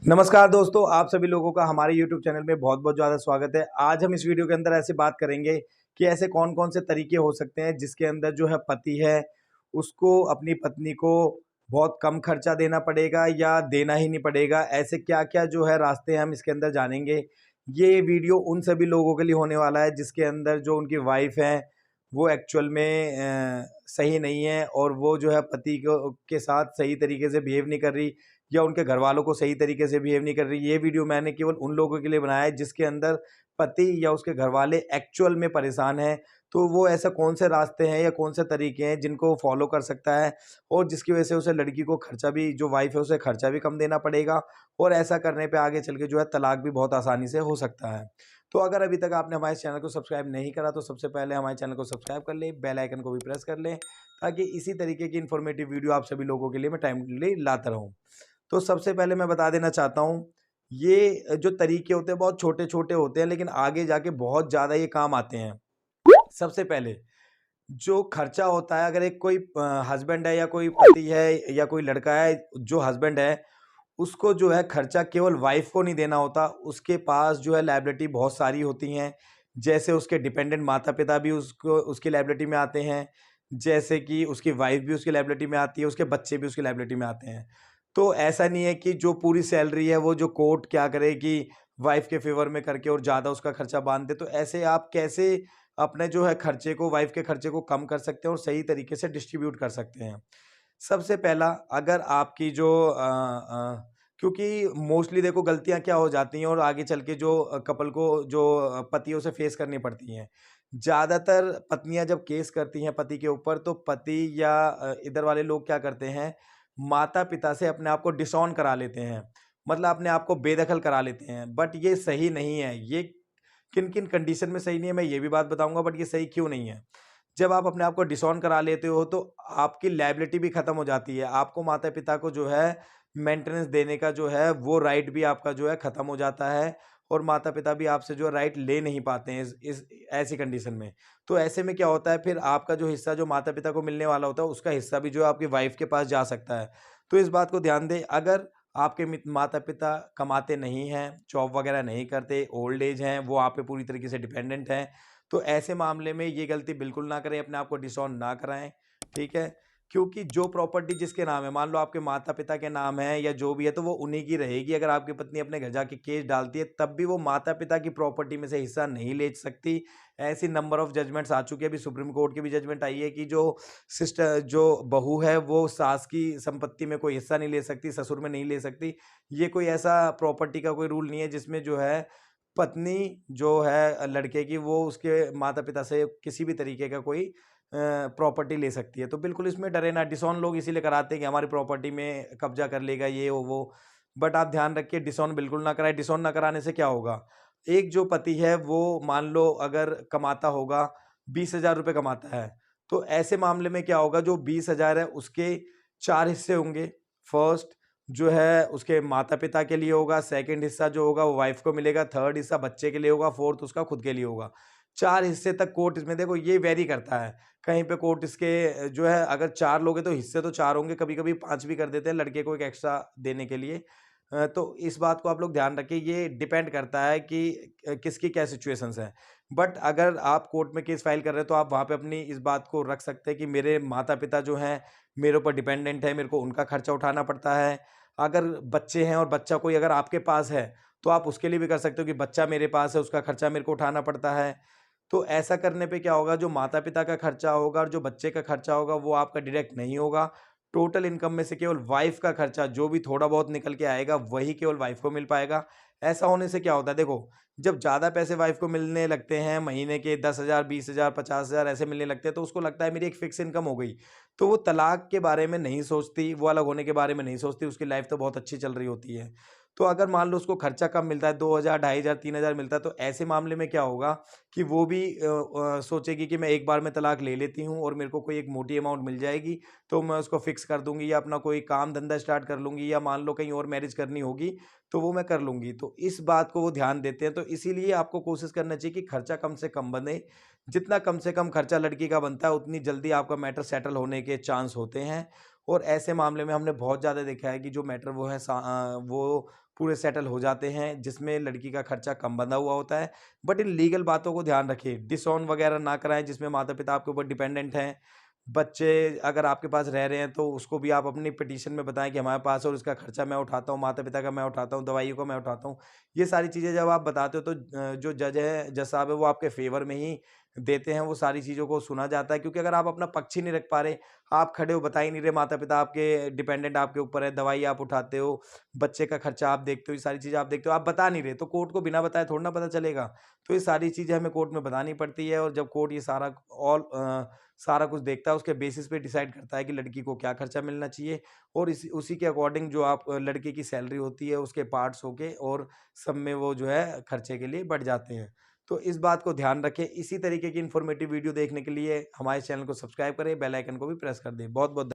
नमस्कार दोस्तों, आप सभी लोगों का हमारे YouTube चैनल में बहुत-बहुत ज़्यादा स्वागत है। आज हम इस वीडियो के अंदर ऐसे बात करेंगे कि ऐसे कौन-कौन से तरीके हो सकते हैं जिसके अंदर जो है पति है, उसको अपनी पत्नी को बहुत कम खर्चा देना पड़ेगा या देना ही नहीं पड़ेगा। ऐसे क्या-क्या जो है रास्ते हम इसके अंदर जानेंगे। ये वीडियो उन सभी लोगों के लिए होने वाला है जिसके अंदर जो उनकी वाइफ़ है, वो एक्चुअल में सही नहीं है और वो जो है पति को के साथ सही तरीके से बिहेव नहीं कर रही या उनके घरवालों को सही तरीके से बिहेव नहीं कर रही। ये वीडियो मैंने केवल उन लोगों के लिए बनाया है जिसके अंदर पति या उसके घरवाले एक्चुअल में परेशान हैं। तो वो ऐसा कौन से रास्ते हैं या कौन से तरीके हैं जिनको वो फॉलो कर सकता है और जिसकी वजह से उसे लड़की को खर्चा भी जो वाइफ़ है उसे खर्चा भी कम देना पड़ेगा और ऐसा करने पे आगे चल के जो है तलाक भी बहुत आसानी से हो सकता है। तो अगर अभी तक आपने हमारे चैनल को सब्सक्राइब नहीं करा तो सबसे पहले हमारे चैनल को सब्सक्राइब कर लें, बेल आइकन को भी प्रेस कर लें ताकि इसी तरीके की इन्फॉर्मेटिव वीडियो आप सभी लोगों के लिए मैं टाइमली लाता रहूँ। तो सबसे पहले मैं बता देना चाहता हूँ, ये जो तरीके होते हैं बहुत छोटे-छोटे होते हैं लेकिन आगे जाके बहुत ज़्यादा ये काम आते हैं। सबसे पहले जो खर्चा होता है अगर एक कोई हस्बैंड है या कोई पति है या कोई लड़का है, जो हस्बैंड है उसको जो है खर्चा केवल वाइफ़ को नहीं देना होता, उसके पास जो है लायबिलिटी बहुत सारी होती हैं। जैसे उसके डिपेंडेंट माता-पिता भी उसको उसकी लायबिलिटी में आते हैं, जैसे कि उसकी वाइफ़ भी उसकी लायबिलिटी में आती है, उसके बच्चे भी उसकी लायबिलिटी में आते हैं। तो ऐसा नहीं है कि जो पूरी सैलरी है वो जो कोर्ट क्या करे कि वाइफ़ के फ़ेवर में करके और ज़्यादा उसका खर्चा बाँध दे। तो ऐसे आप कैसे अपने जो है खर्चे को वाइफ़ के खर्चे को कम कर सकते हैं और सही तरीके से डिस्ट्रीब्यूट कर सकते हैं। सबसे पहला अगर आपकी जो क्योंकि मोस्टली देखो गलतियाँ क्या हो जाती हैं और आगे चल के जो कपल को जो पतियों से फेस करनी पड़ती हैं। ज़्यादातर पत्नियाँ जब केस करती हैं पति के ऊपर तो पति या इधर वाले लोग क्या करते हैं, माता-पिता से अपने आप को डिसऑन करा लेते हैं। मतलब अपने आप को बेदखल करा लेते हैं, बट ये सही नहीं है। ये किन-किन कंडीशन में सही नहीं है मैं ये भी बात बताऊँगा बट ये सही क्यों नहीं है। जब आप अपने आप को डिसऑन करा लेते हो तो आपकी लायबिलिटी भी खत्म हो जाती है। आपको माता-पिता को जो है मेंटेनेंस देने का जो है वो राइट भी आपका जो है खत्म हो जाता है और माता-पिता भी आपसे जो राइट ले नहीं पाते हैं इस ऐसी कंडीशन में। तो ऐसे में क्या होता है फिर आपका जो हिस्सा जो माता-पिता को मिलने वाला होता है उसका हिस्सा भी जो है आपकी वाइफ़ के पास जा सकता है। तो इस बात को ध्यान दें अगर आपके माता-पिता कमाते नहीं हैं, जॉब वगैरह नहीं करते, ओल्ड एज हैं, वो आप पे पूरी तरीके से डिपेंडेंट हैं तो ऐसे मामले में ये गलती बिल्कुल ना करें, अपने आप को डिसऑन ना कराएँ, ठीक है? क्योंकि जो प्रॉपर्टी जिसके नाम है, मान लो आपके माता-पिता के नाम है या जो भी है, तो वो उन्हीं की रहेगी। अगर आपकी पत्नी अपने घर जाके केस डालती है, तब भी वो माता-पिता की प्रॉपर्टी में से हिस्सा नहीं ले सकती। ऐसी नंबर ऑफ जजमेंट्स आ चुकी है, अभी सुप्रीम कोर्ट की भी जजमेंट आई है कि जो बहू है, वो सास की संपत्ति में कोई हिस्सा नहीं ले सकती, ससुर में नहीं ले सकती। ये कोई ऐसा प्रॉपर्टी का कोई रूल नहीं है, जिसमें जो है पत्नी जो है लड़के की वो उसके माता-पिता से किसी भी तरीके का कोई प्रॉपर्टी ले सकती है। तो बिल्कुल इसमें डरे ना, डिसऑन लोग इसीलिए कराते हैं कि हमारी प्रॉपर्टी में कब्ज़ा कर लेगा ये वो। बट आप ध्यान रखिए डिसऑन बिल्कुल ना कराएँ, डिसऑन ना कराने से क्या होगा? एक जो पति है वो मान लो अगर कमाता होगा, 20,000 रुपए कमाता है, तो ऐसे मामले में क्या होगा जो 20,000 है उसके 4 हिस्से होंगे। फर्स्ट जो है उसके माता-पिता के लिए होगा, सेकंड हिस्सा जो होगा वो वाइफ़ को मिलेगा, थर्ड हिस्सा बच्चे के लिए होगा, फोर्थ उसका खुद के लिए होगा। 4 हिस्से तक कोर्ट इसमें देखो ये वेरी करता है। कहीं पे कोर्ट इसके जो है अगर 4 लोग हैं तो हिस्से तो 4 होंगे, कभी-कभी 5 भी कर देते हैं लड़के को एक एक्स्ट्रा देने के लिए। तो इस बात को आप लोग ध्यान रखिए, ये डिपेंड करता है कि किसकी क्या सिचुएशंस हैं। बट अगर आप कोर्ट में केस फाइल कर रहे हैं तो आप वहाँ पे अपनी इस बात को रख सकते हैं कि मेरे माता-पिता जो हैं, मेरे ऊपर डिपेंडेंट हैं, मेरे को उनका खर्चा उठाना पड़ता है। अगर बच्चे हैं और बच्चा कोई अगर आपके पास है, तो आप उसके लिए भी कर सकते हो कि बच्चा मेरे पास है, उसका खर्चा मेरे को उठाना पड़ता है। तो ऐसा करने पे क्या होगा, जो माता-पिता का खर्चा होगा और जो बच्चे का खर्चा होगा, वो आपका डायरेक्ट नहीं होगा। टोटल इनकम में से केवल वाइफ़ का खर्चा जो भी थोड़ा बहुत निकल के आएगा, वही केवल वाइफ़ को मिल पाएगा। ऐसा होने से क्या होता है देखो, जब ज़्यादा पैसे वाइफ़ को मिलने लगते हैं, महीने के 10,000, 20,000, 50,000 ऐसे मिलने लगते हैं, तो उसको लगता है मेरी एक फ़िक्स इनकम हो गई। तो वो तलाक के बारे में नहीं सोचती, वो अलग होने के बारे में नहीं सोचती, उसकी लाइफ़ तो बहुत अच्छी चल रही होती है। तो अगर मान लो उसको खर्चा कम मिलता है, 2,000, 2,500, 3,000 मिलता है, तो ऐसे मामले में क्या होगा कि वो भी सोचेगी कि मैं एक बार में तलाक ले लेती हूँ और मेरे को कोई एक मोटी अमाउंट मिल जाएगी, तो मैं उसको फ़िक्स कर दूँगी या अपना कोई काम धंधा स्टार्ट कर लूँगी या मान लो कहीं और मैरिज करनी होगी, तो वो मैं कर लूँगी। तो इस बात को वो ध्यान देते हैं, तो इसीलिए आपको कोशिश करना चाहिए कि खर्चा कम से कम बने। जितना कम से कम खर्चा लड़की का बनता है, उतनी जल्दी आपका मैटर सेटल होने के चांस होते हैं और ऐसे मामले में हमने बहुत ज़्यादा देखा है कि जो मैटर वो पूरे सेटल हो जाते हैं, जिसमें लड़की का खर्चा कम बंधा हुआ होता है। बट इन लीगल बातों को ध्यान रखें, डिसऑन वगैरह ना कराएँ जिसमें माता-पिता आपके ऊपर डिपेंडेंट हैं। बच्चे अगर आपके पास रह रहे हैं तो उसको भी आप अपनी पिटीशन में बताएँ कि हमारे पास और इसका खर्चा मैं उठाता हूँ, माता-पिता का मैं उठाता हूँ, दवाइयों का मैं उठाता हूँ। ये सारी चीज़ें जब आप बताते हो तो जो जज साहब है वो आपके फ़ेवर में ही देते हैं, वो सारी चीज़ों को सुना जाता है, क्योंकि अगर आप अपना पक्ष ही नहीं रख पा रहे, आप खड़े हो बता ही नहीं रहे, माता-पिता आपके डिपेंडेंट आपके ऊपर है, दवाई आप उठाते हो, बच्चे का खर्चा आप देखते हो, ये सारी चीज़ें आप देखते हो, आप बता नहीं रहे, तो कोर्ट को बिना बताए थोड़ी ना पता चलेगा। तो ये सारी चीज़ें हमें कोर्ट में बतानी पड़ती है, और जब कोर्ट ये सारा कुछ देखता है, उसके बेसिस पे डिसाइड करता है कि लड़की को क्या खर्चा मिलना चाहिए, और उसी के अकॉर्डिंग जो आप लड़के की सैलरी होती है, उसके पार्ट्स होके और सब में वो जो है खर्चे के लिए बढ़ जाते हैं। तो इस बात को ध्यान रखें। इसी तरीके की इन्फॉर्मेटिव वीडियो देखने के लिए हमारे चैनल को सब्सक्राइब करें, बेल आइकन को भी प्रेस कर दें। बहुत-बहुत